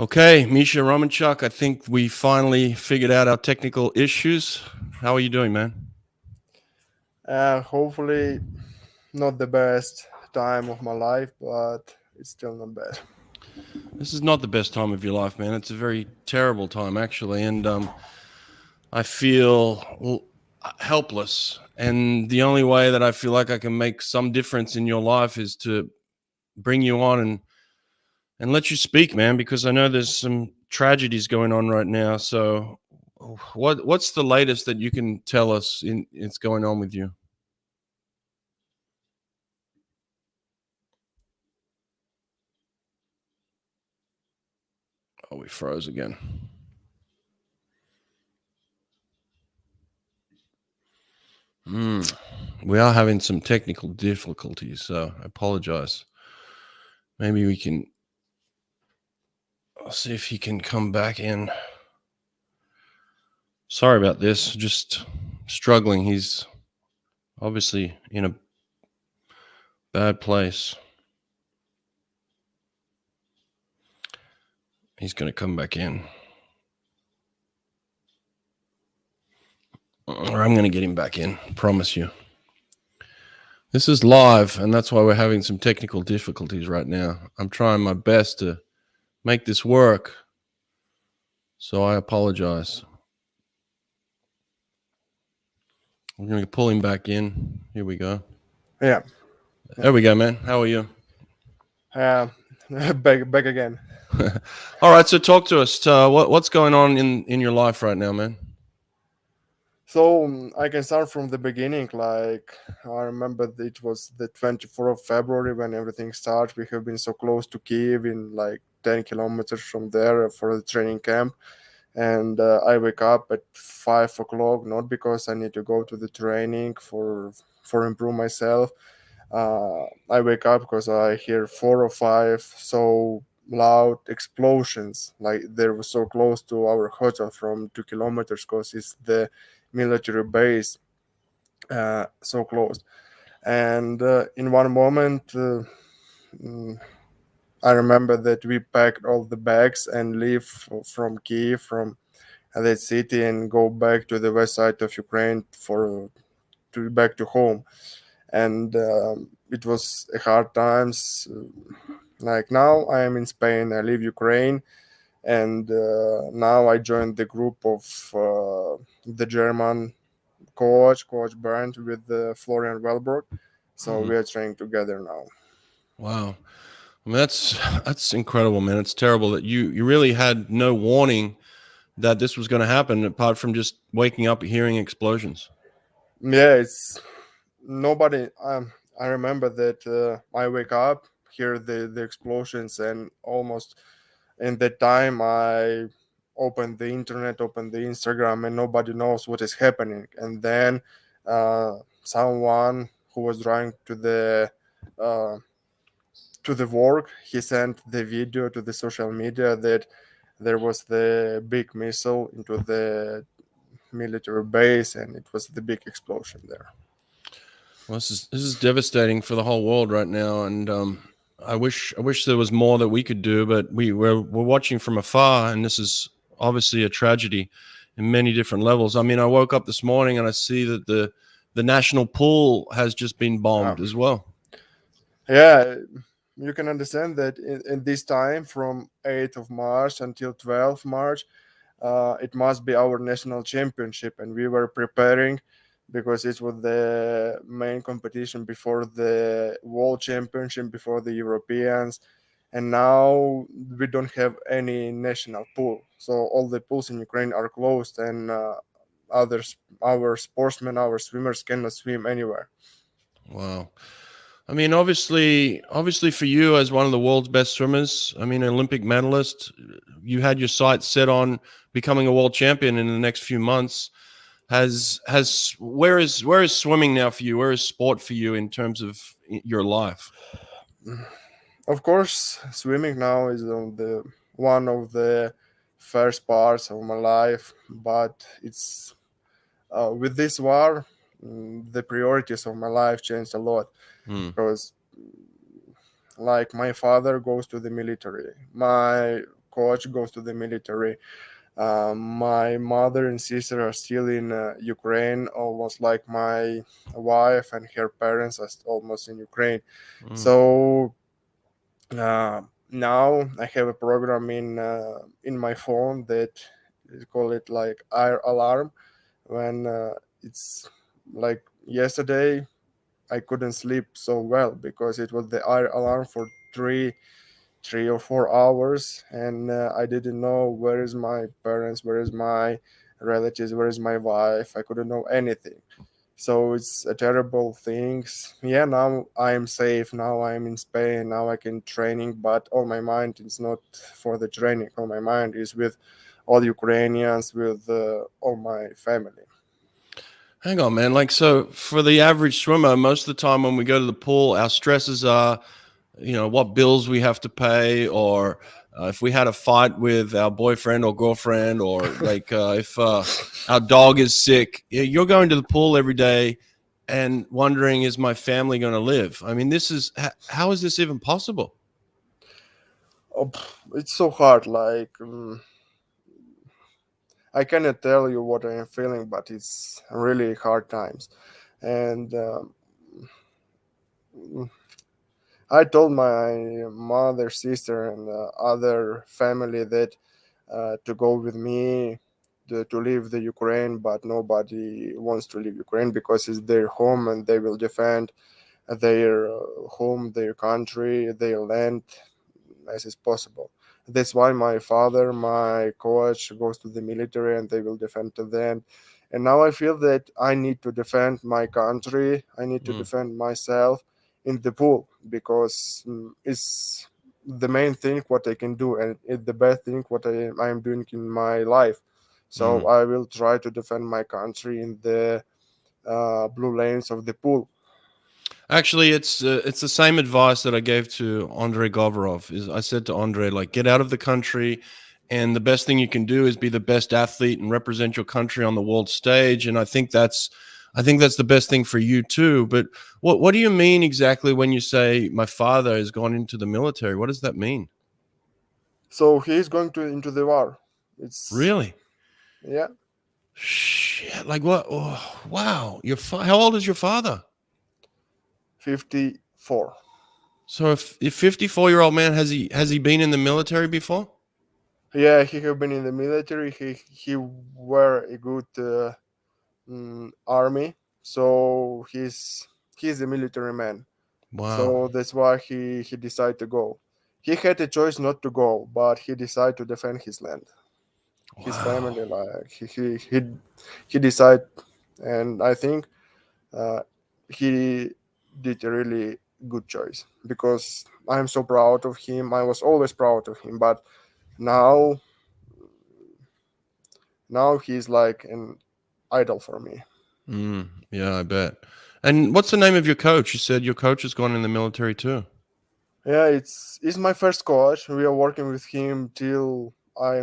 Okay, Misha Romanchuk, I think we finally figured out our technical issues. How are you doing, man? Hopefully, not the best time of my life, but it's still not bad. This is not the best time of your life, man. It's a very terrible time, actually, and I feel helpless. And the only way that I feel like I can make some difference in your life is to bring you on and let you speak, man, because I know there's some tragedies going on right now. So, what's the latest that you can tell us it's going on with you? Oh, we froze again. We are having some technical difficulties, so I apologize. Maybe we can. I'll see if he can come back in. Sorry about this. Just struggling. He's obviously in a bad place. He's going to come back in. Or I'm going to get him back in. Promise you. This is live, and that's why we're having some technical difficulties right now. I'm trying my best to make this work, so I apologize. We're going to pull him back in. Here we go. Yeah. There we go, man. How are you? Back again. All right, so talk to us. What's going on in your life right now, man? So I can start from the beginning. Like I remember it was the 24th of February when everything started. We have been so close to Kyiv, in like 10 kilometers from there for the training camp. And I wake up at 5 o'clock, not because I need to go to the training for improve myself. I wake up because I hear 4 or 5 so loud explosions. Like they were so close to our hotel from 2 kilometers, because it's the military base, so close. And in one moment, mm, I remember that we packed all the bags and leave from Kiev, from that city, and go back to the west side of Ukraine for to back to home. And it was a hard times. Like now, I am in Spain. I leave Ukraine, and now I joined the group of the German coach Bernd, with Florian Wellbrook. So we are training together now. Wow. I mean, that's incredible, man. It's terrible that you really had no warning that this was going to happen, apart from just waking up hearing explosions. Yeah, it's nobody. I remember that I wake up, hear the explosions, and almost in that time I open the internet, open the Instagram, and nobody knows what is happening. And then someone who was driving uh, to the work, he sent the video to the social media that there was the big missile into the military base, and it was the big explosion there. Well, this is devastating for the whole world right now, and I wish there was more that we could do, but we're watching from afar, and this is obviously a tragedy in many different levels. I mean, I woke up this morning and I see that the national pool has just been bombed as well. Yeah, you can understand that in this time from 8th of March until 12th March, it must be our national championship, and we were preparing because it was the main competition before the world championship, before the Europeans. And now we don't have any national pool, so all the pools in Ukraine are closed, and others, our sportsmen, our swimmers cannot swim anywhere. Wow. I mean, obviously, for you as one of the world's best swimmers, I mean, an Olympic medalist, you had your sights set on becoming a world champion in the next few months. Has where is swimming now for you? Where is sport for you in terms of your life? Of course, swimming now is the one of the first parts of my life, but it's with this war, the priorities of my life changed a lot, Hmm. because like my father goes to the military, my coach goes to the military. My mother and sister are still in Ukraine, almost like my wife and her parents are almost in Ukraine. Mm. So now I have a program in my phone that is call it like air alarm. When it's like yesterday, I couldn't sleep so well because it was the air alarm for 3 or 4 hours, and I didn't know where is my parents, where is my relatives, where is my wife. I couldn't know anything. So it's a terrible thing. Yeah, now I am safe. Now I am in Spain. Now I can training, but all my mind is not for the training. All my mind is with all Ukrainians, with all my family. Hang on, man. Like, so for the average swimmer, most of the time when we go to the pool, our stresses are, what bills we have to pay, or if we had a fight with our boyfriend or girlfriend, or like if our dog is sick. You're going to the pool every day and wondering, is my family going to live? I mean, how is this even possible? Oh, it's so hard. Like I cannot tell you what I am feeling, but it's really hard times. And I told my mother, sister, and other family that to go with me to leave the Ukraine, but nobody wants to leave Ukraine because it's their home and they will defend their home, their country, their land as is possible. That's why my father, my coach, goes to the military and they will defend to them. And now I feel that I need to defend my country. I need to Mm, defend myself in the pool because it's the main thing what I can do and it's the best thing what I am doing in my life. So mm. I will try to defend my country in the blue lanes of the pool. Actually, it's the same advice that I gave to Andrei Govorov. Is I said to Andrei, like, get out of the country, and the best thing you can do is be the best athlete and represent your country on the world stage. And I think that's the best thing for you too. But what do you mean exactly when you say my father has gone into the military? What does that mean? So he is going to into the war. It's Really? yeah. Shit! Like what? Oh, wow! How old is your father? 54. So if 54-year-old man, has he been in the military before? Yeah, he have been in the military. He were a good army, so he's a military man. Wow. So that's why he decided to go. He had a choice not to go, but he decided to defend his land, his Wow. family. Like he decided, and I think uh, he did a really good choice because I'm so proud of him. I was always proud of him, but now he's like an idol for me. Yeah, I bet. And what's the name of your coach? You said your coach has gone in the military too. Yeah, it's my first coach. We are working with him till I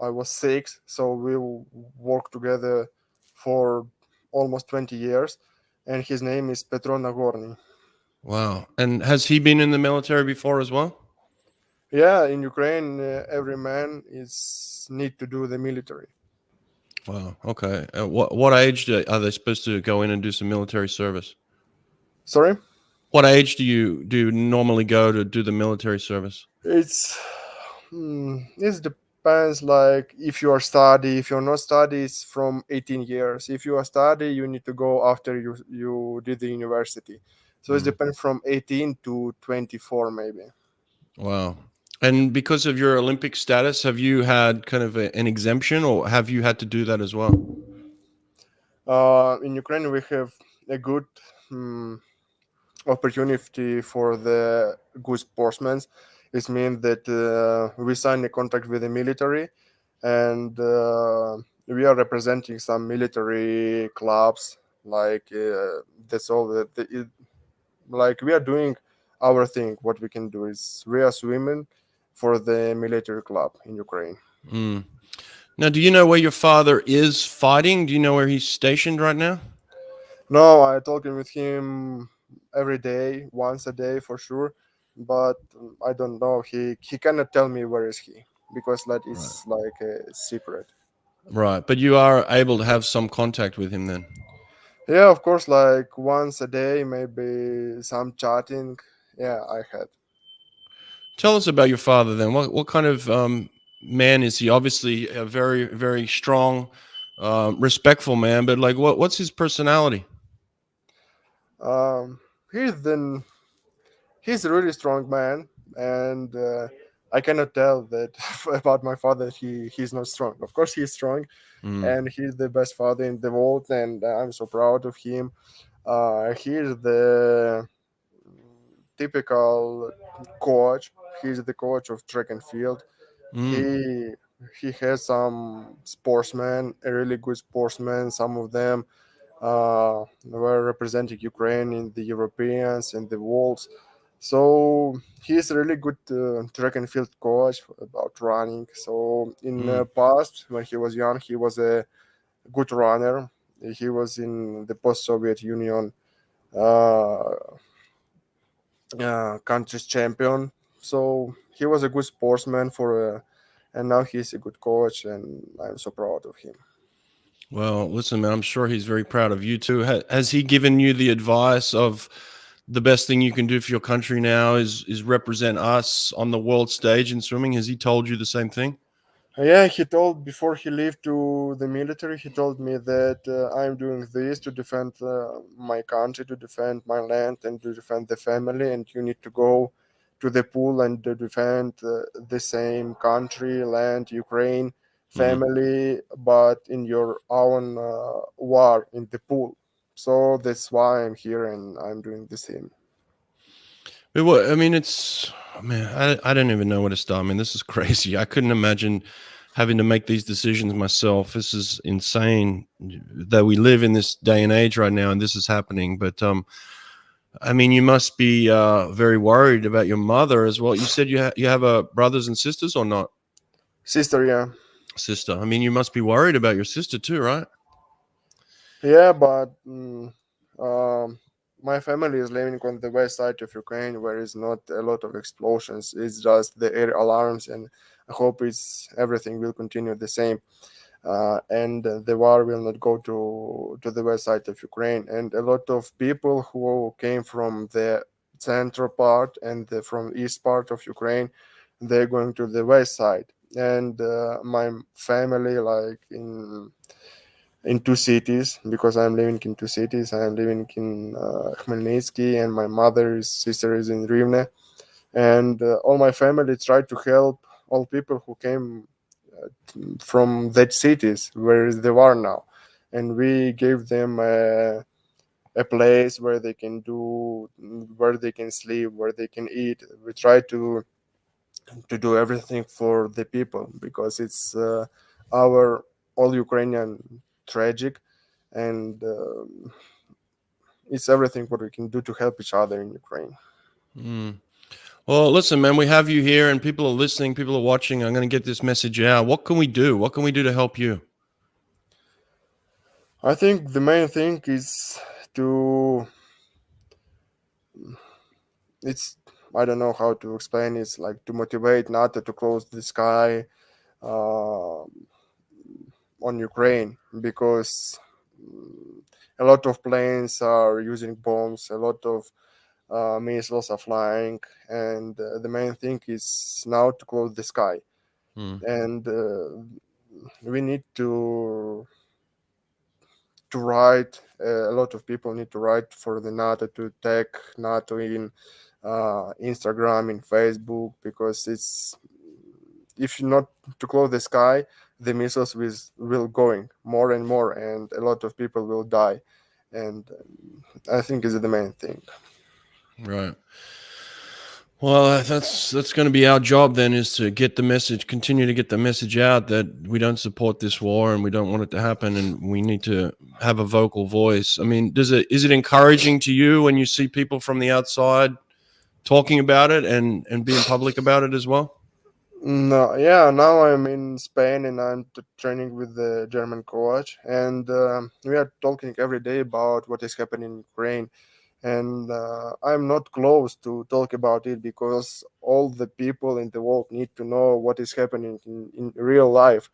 was 6, so we work together for almost 20 years, and his name is Petro Nagorny. Wow. And has he been in the military before as well? Yeah, in Ukraine, every man is need to do the military. Wow. Okay. What age are they supposed to go in and do some military service? Sorry, What age do you normally go to do the military service? it's it depends. Like if you are study, if you're not study, it's from 18 years. If you are study, you need to go after you did the university. So it Mm, depends from 18 to 24 maybe. wow. And because of your Olympic status, have you had kind of an exemption, or have you had to do that as well? In Ukraine, we have a good um, opportunity for the good sportsmen. It means that we sign a contract with the military, and we are representing some military clubs. Like that's all. Like we are doing our thing. What we can do is we are swimming for the military club in Ukraine. Mm. Now, do you know where your father is fighting? Do you know where he's stationed right now? No, I talking with him every day, once a day for sure, but I don't know. He cannot tell me where is he. because that Right. is like a secret. Right. But you are able to have some contact with him then. Yeah, of course, like once a day, maybe some chatting. Yeah, I had. Tell us about your father then. What kind of man is he? Obviously, a very very strong, respectful man. But like, what's his personality? Um, he's a really strong man, and I cannot tell that about my father. He's not strong. Of course, he's strong, Mm, and he's the best father in the world, and I'm so proud of him. He's the typical coach. He's the coach of track and field. mm, He has some sportsmen, a really good sportsmen. Some of them were representing Ukraine in the Europeans and the worlds. So he's a really good track and field coach about running. So in the mm, past, when he was young, he was a good runner. He was in the post-Soviet Union uh, country's champion. So he was a good sportsman and now he's a good coach, and I'm so proud of him. Well, listen, man, I'm sure he's very proud of you too. Has he given you the advice of the best thing you can do for your country now is represent us on the world stage in swimming? Has he told you the same thing? Yeah, he told before he left to the military, he told me that I'm doing this to defend my country, to defend my land, and to defend the family. And you need to go to the pool and to defend the same country, land, Ukraine, Hmm. family, but in your own war in the pool. So that's why I'm here and I'm doing the same. But what I mean, it's man, I don't even know where to start. I mean, this is crazy. I couldn't imagine having to make these decisions myself. This is insane that we live in this day and age right now, and this is happening. But I mean, you must be very worried about your mother as well. You said you have brothers and sisters or not? Sister, yeah. Sister. I mean, you must be worried about your sister too, right? Yeah, but my family is living on the west side of Ukraine, where is not a lot of explosions. It's just the air alarms, and I hope it's everything will continue the same. And the war will not go to the west side of Ukraine. And a lot of people who came from the central part and from east part of Ukraine, they're going to the west side. And my family, like in two cities, because I'm living in two cities. I'm living in Khmelnytsky, and my mother's sister is in Rivne. And all my family tried to help all people who came from that cities where is the war now, and we gave them a place where they can do, where they can sleep, where they can eat. We try to do everything for the people because it's our all Ukrainian tragic, and it's everything what we can do to help each other in Ukraine. Mm. Well, listen, man, we have you here, and people are listening, people are watching. I'm going to get this message out. What can we do? What can we do to help you? I think the main thing is to it's I don't know how to explain. It's like to motivate NATO to close the sky uh, on Ukraine because a lot of planes are using bombs, a lot of missiles are flying, and the main thing is now to close the sky. Mm. And we need to write. A lot of people need to write for the NATO to tag NATO in Instagram, in Facebook, because it's if you not to close the sky, the missiles will going more and more, and a lot of people will die. And I think is the main thing. Right. Well, that's going to be our job then, is to get the message, continue to get the message out that we don't support this war and we don't want it to happen, and we need to have a vocal voice. I mean, is it encouraging to you when you see people from the outside talking about it and being public about it as well? No, yeah, now I'm in Spain and I'm training with the German coach, and we are talking every day about what is happening in Ukraine. and I'm not close to talk about it because all the people in the world need to know what is happening in real life.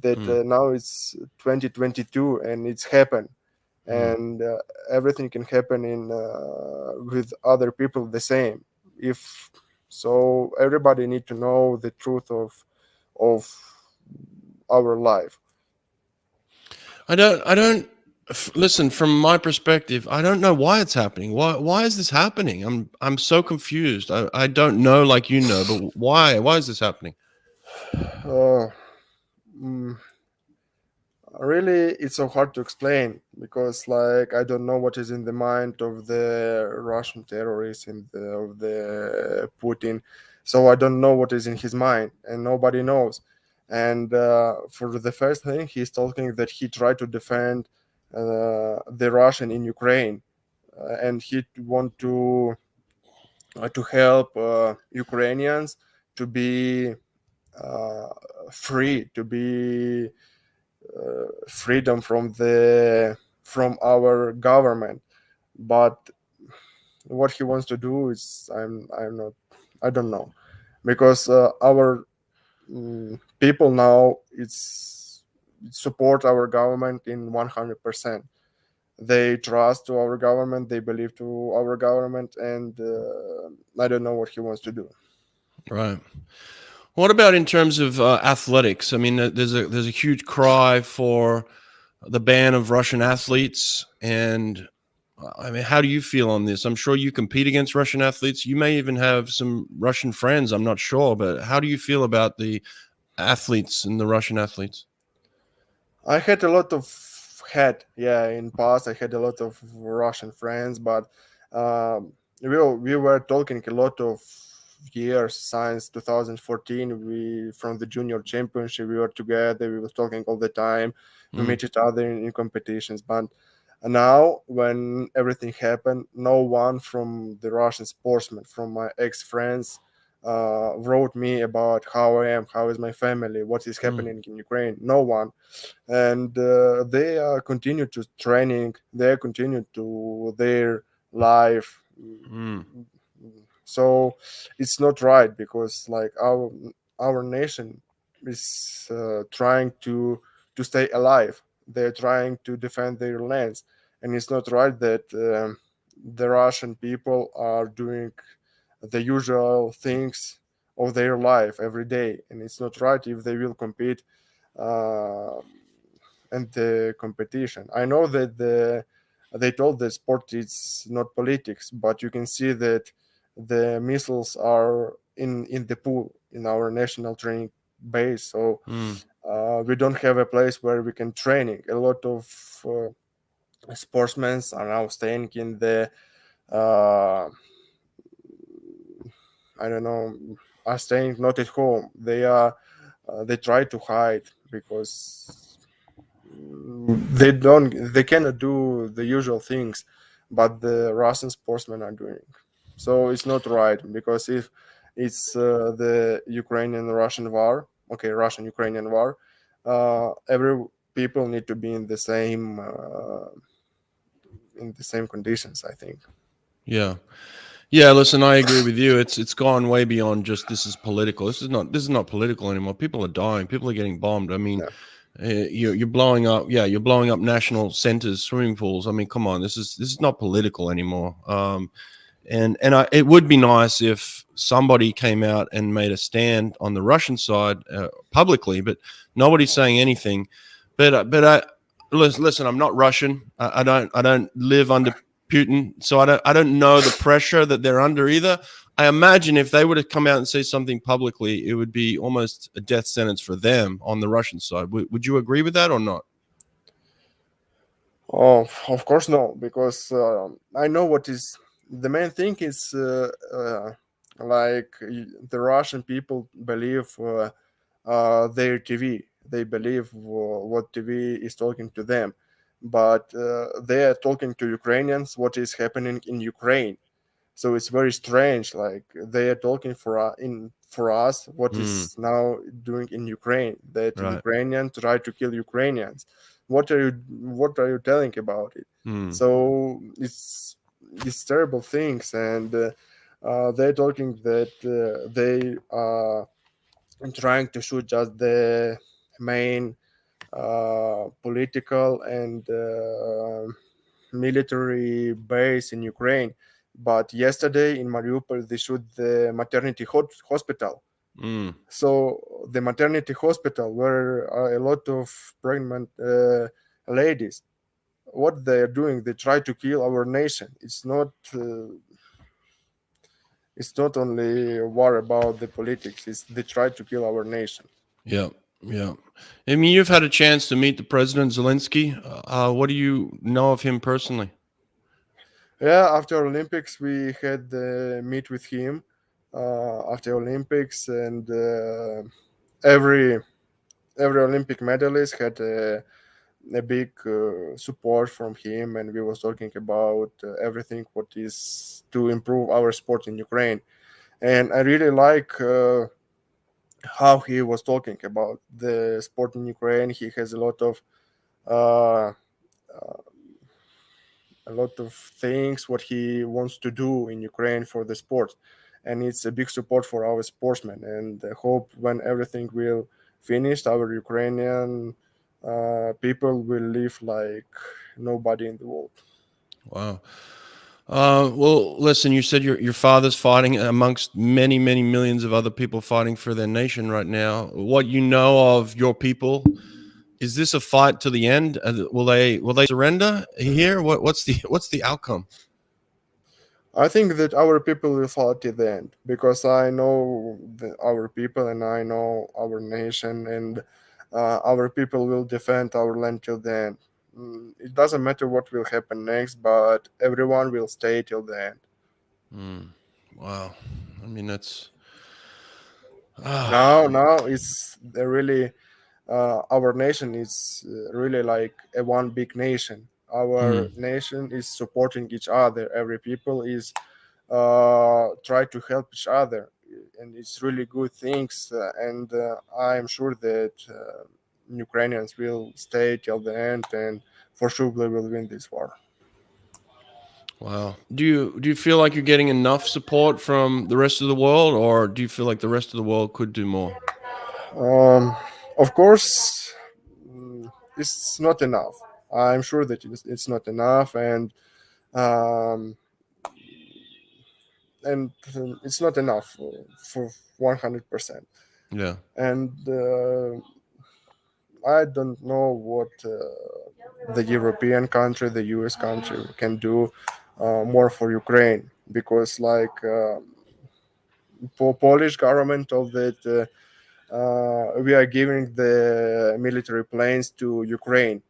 That Mm, now it's 2022 and it's happened, mm. and everything can happen in with other people the same. If so, everybody need to know the truth of our life. I don't listen from my perspective. I don't know why it's happening. Why is this happening? I'm so confused. I don't know like you know, but why is this happening? Uh, mm, Really, it's so hard to explain because, like, I don't know what is in the mind of the Russian terrorists and of the Putin. So I don't know what is in his mind, and nobody knows. And for the first thing, he's talking that he tried to defend the Russian in Ukraine, and he want to help Ukrainians to be uh, free, to be freedom from our government. But what he wants to do is I'm not, I don't know, because our people now it's support our government in 100%. They trust to our government, they believe to our government, and I don't know what he wants to do. Right. What about in terms of athletics? I mean, there's a huge cry for the ban of Russian athletes, and I mean, how do you feel on this? I'm sure you compete against Russian athletes. You may even have some Russian friends. I'm not sure, but how do you feel about the athletes and the Russian athletes? I had a lot of yeah, in past I had a lot of Russian friends, but we were talking a lot of years since 2014. We from the junior championship we were together. We were talking all the time. We Mm, meet each other in competitions, but now when everything happened, no one from the Russian sportsmen, from my ex friends, wrote me about how I am, how is my family, what is mm, happening in Ukraine. No one, and they continue to training, they continue to their life. mm. So it's not right because like our nation is trying to stay alive, they're trying to defend their lands, and it's not right that the Russian people are doing the usual things of their life every day, and it's not right if they will compete uh, and the competition. I know that they told the sport is not politics, but you can see that the missiles are in the pool in our national training base. So Mm. we don't have a place where we can training. A lot of sportsmen are now staying in the uh, I don't know, are staying not at home. They try to hide because they cannot do the usual things, but the Russian sportsmen are doing. So it's not right because if it's the Ukrainian Russian war, okay, Russian Ukrainian war, every people need to be in the same conditions, I think. Yeah. Yeah, listen, I agree with you. It's gone way beyond just this is political. This is not political anymore. People are dying. People are getting bombed. I mean, Yeah. you're blowing up. Yeah, you're blowing up national centers, swimming pools. I mean, come on, this is not political anymore. It would be nice if somebody came out and made a stand on the Russian side publicly, but nobody's saying anything. Listen, I'm not Russian. I don't live under Putin, so I don't know the pressure that they're under either. I imagine if they were to come out and say something publicly, it would be almost a death sentence for them on the Russian side. Would you agree with that or not? Oh, of course no, because I know what is the main thing is like the Russian people believe their TV. They believe what TV is talking to them, but they are talking to Ukrainians what is happening in Ukraine. So it's very strange. Like they are talking for us what Mm, is now doing in Ukraine. That right. Ukrainians try to kill Ukrainians. What are you telling about it? Mm, So it's these terrible things, and they're talking that they are trying to shoot just the main political and military base in Ukraine. But yesterday in Mariupol, they shoot the maternity hospital. Mm. So the maternity hospital, where are a lot of pregnant ladies, what they are doing, they try to kill our nation. It's not only a war about the politics. It's they try to kill our nation. Yeah, yeah. I mean, you've had a chance to meet the president, Zelensky. What do you know of him personally? Yeah, after Olympics, we had meet with him after Olympics, and every Olympic medalist had a big support from him, and we was talking about everything what is to improve our sport in Ukraine. And I really like how he was talking about the sport in Ukraine. He has uh, a lot of things what he wants to do in Ukraine for the sport, and it's a big support for our sportsmen. And I hope when everything will finish, our Ukrainian people will live like nobody in the world. Wow. Well, listen, you said your father's fighting amongst many, many millions of other people fighting for their nation right now. What you know of your people, is this a fight to the end? Will they surrender here? What's the outcome? I think that our people will fight to the end because I know our people and I know our nation, and our people will defend our land till the end. It doesn't matter what will happen next, but everyone will stay till the end. Mm, wow. I mean, that's Now it's really our nation is really like a one big nation. Our mm, nation is supporting each other. Every people is try to help each other, and it's really good things. And I'm sure that Ukrainians will stay till the end, and for sure they will win this war. wow. Do you feel like you're getting enough support from the rest of the world, or do you feel like the rest of the world could do more? Um, of course, it's not enough. I'm sure that it's not enough, um, and it's not enough for 100%. Yeah. And I don't know what the European country, the US country can do more for Ukraine, because like Polish government told that we are giving the military planes to Ukraine.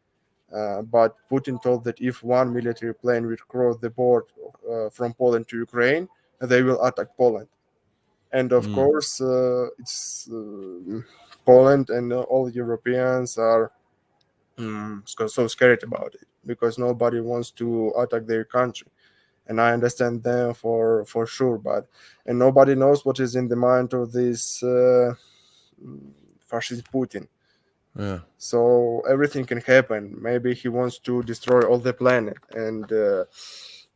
But Putin told that if one military plane will cross the border from Poland to Ukraine, they will attack Poland. And of Mm, course, it's Poland and all Europeans are so scared about it because nobody wants to attack their country. And I understand them for sure, but and nobody knows what is in the mind of this fascist Putin. yeah. So everything can happen. Maybe he wants to destroy all the planet, and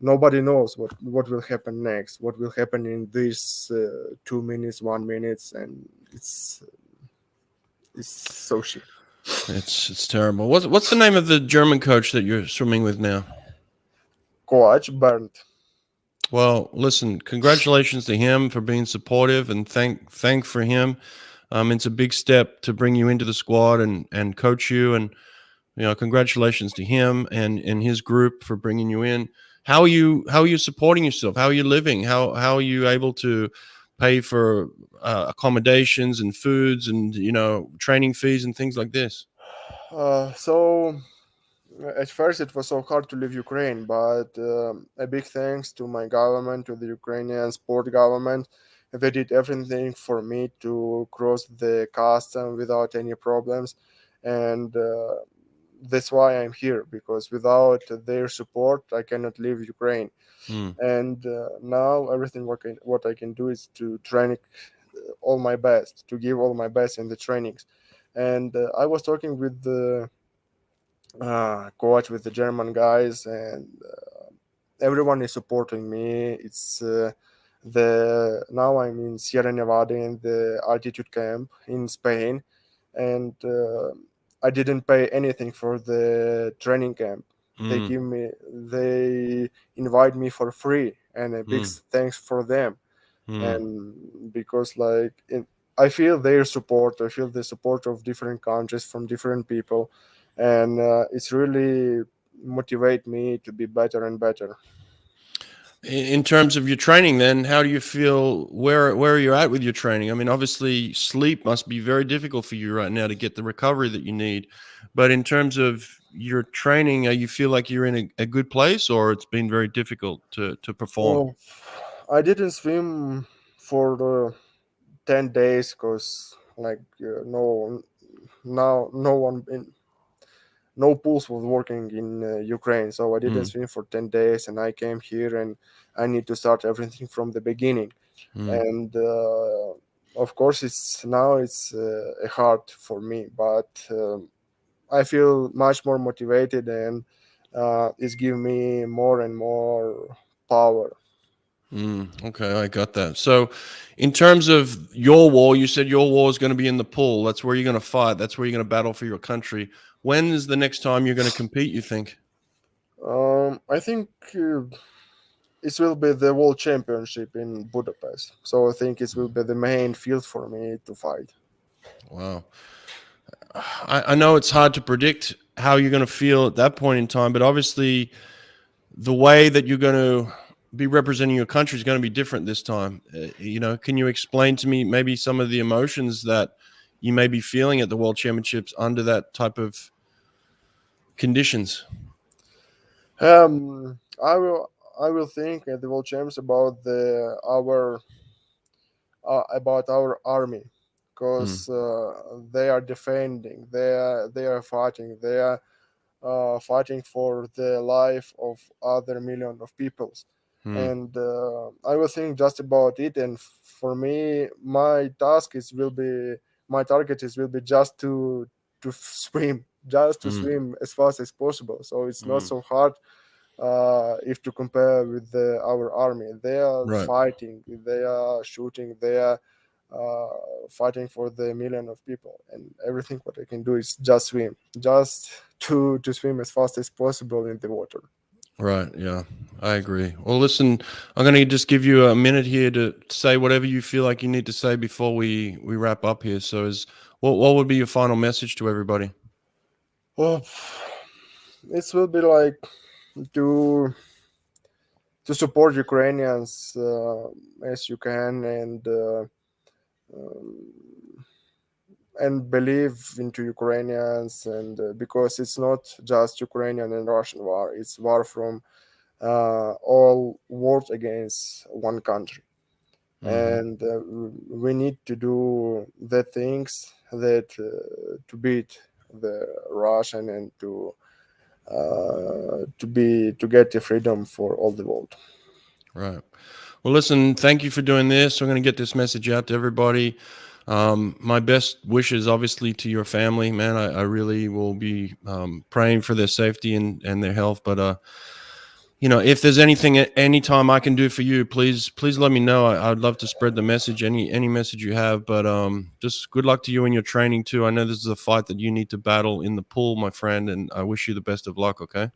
nobody knows what will happen next. What will happen in these 2 minutes, 1 minute, and it's so shit. It's terrible. What's the name of the German coach that you're swimming with now? Coach burned. Well, listen, congratulations to him for being supportive, and thank for him. It's a big step to bring you into the squad and coach you, and congratulations to him and his group for bringing you in. How are you supporting yourself? How are you living? How are you able to pay for accommodations and foods and training fees and things like this? So at first it was so hard to leave Ukraine, but a big thanks to my government, to the Ukrainian sport government. They did everything for me to cross the custom without any problems, and that's why I'm here, because without their support, I cannot leave Ukraine. Mm, And now everything what I can do is to train all my best, to give all my best in the trainings. And I was talking with the coach, with the German guys, and everyone is supporting me. It's the now I'm in Sierra Nevada in the altitude camp in Spain, and I didn't pay anything for the training camp. Mm, They invite me for free, and a big mm, thanks for them. mm. And because I feel their support, I feel the support of different countries from different people, and it's really motivate me to be better and better. In terms of your training, then, how do you feel? Where are you at with your training? I mean, obviously, sleep must be very difficult for you right now to get the recovery that you need. But in terms of your training, you feel like you're in a good place, or it's been very difficult to perform? Oh, I didn't swim for the 10 days because no one in no pools was working in Ukraine, so I didn't Mm, swim for 10 days, and I came here and I need to start everything from the beginning. mm, And of course, it's hard for me, but I feel much more motivated, and it's giving me more and more power. okay, I got that. So, in terms of your war, you said your war is going to be in the pool. That's where you're going to fight. That's where you're going to battle for your country. When is the next time you're going to compete, you think? I think it will be the World Championship in Budapest, so I think it will be the main field for me to fight. Wow. I know it's hard to predict how you're going to feel at that point in time, but obviously the way that you're going to be representing your country is going to be different this time. Can you explain to me maybe some of the emotions that you may be feeling at the World Championships under that type of conditions? I will think at the World Champs about our army, Mm, because they are defending, they are fighting, they are fighting for the life of other million of peoples. mm, And I will think just about it. And for me, my target is will be just to swim, just to mm, swim as fast as possible. So it's not mm. so hard if to compare with our army. They are Right. fighting, they are shooting, they are fighting for the million of people, and everything what I can do is just swim, just to swim as fast as possible in the water. Right. Yeah, I agree. Well, listen, I'm going to just give you a minute here to say whatever you feel like you need to say before we wrap up here. So, what would be your final message to everybody? Oh, it will be like to to support Ukrainians as you can, um, and believe into Ukrainians, and because it's not just Ukrainian and Russian war, it's war from all wars against one country. Hmm. And we need to do the things that to beat the Russian, and to get the freedom for all the world. Right. Well, listen, thank you for doing this. I'm going to get this message out to everybody. My best wishes, obviously, to your family, man. I really will be praying for their safety and their health. But if there's anything at any time I can do for you, please let me know. I'd love to spread the message, any message you have. But just good luck to you in your training too. I know this is a fight that you need to battle in the pool, my friend, and I wish you the best of luck. Okay.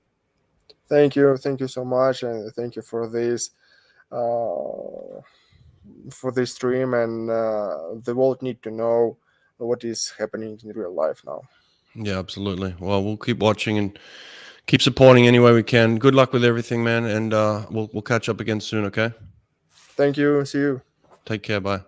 Thank you so much, and thank you uh, for this stream. And the world need to know what is happening in real life now. Yeah, absolutely. Well, we'll keep watching and keep supporting any way we can. Good luck with everything, man, and we'll catch up again soon. Okay. Thank you. See you. Take care. Bye.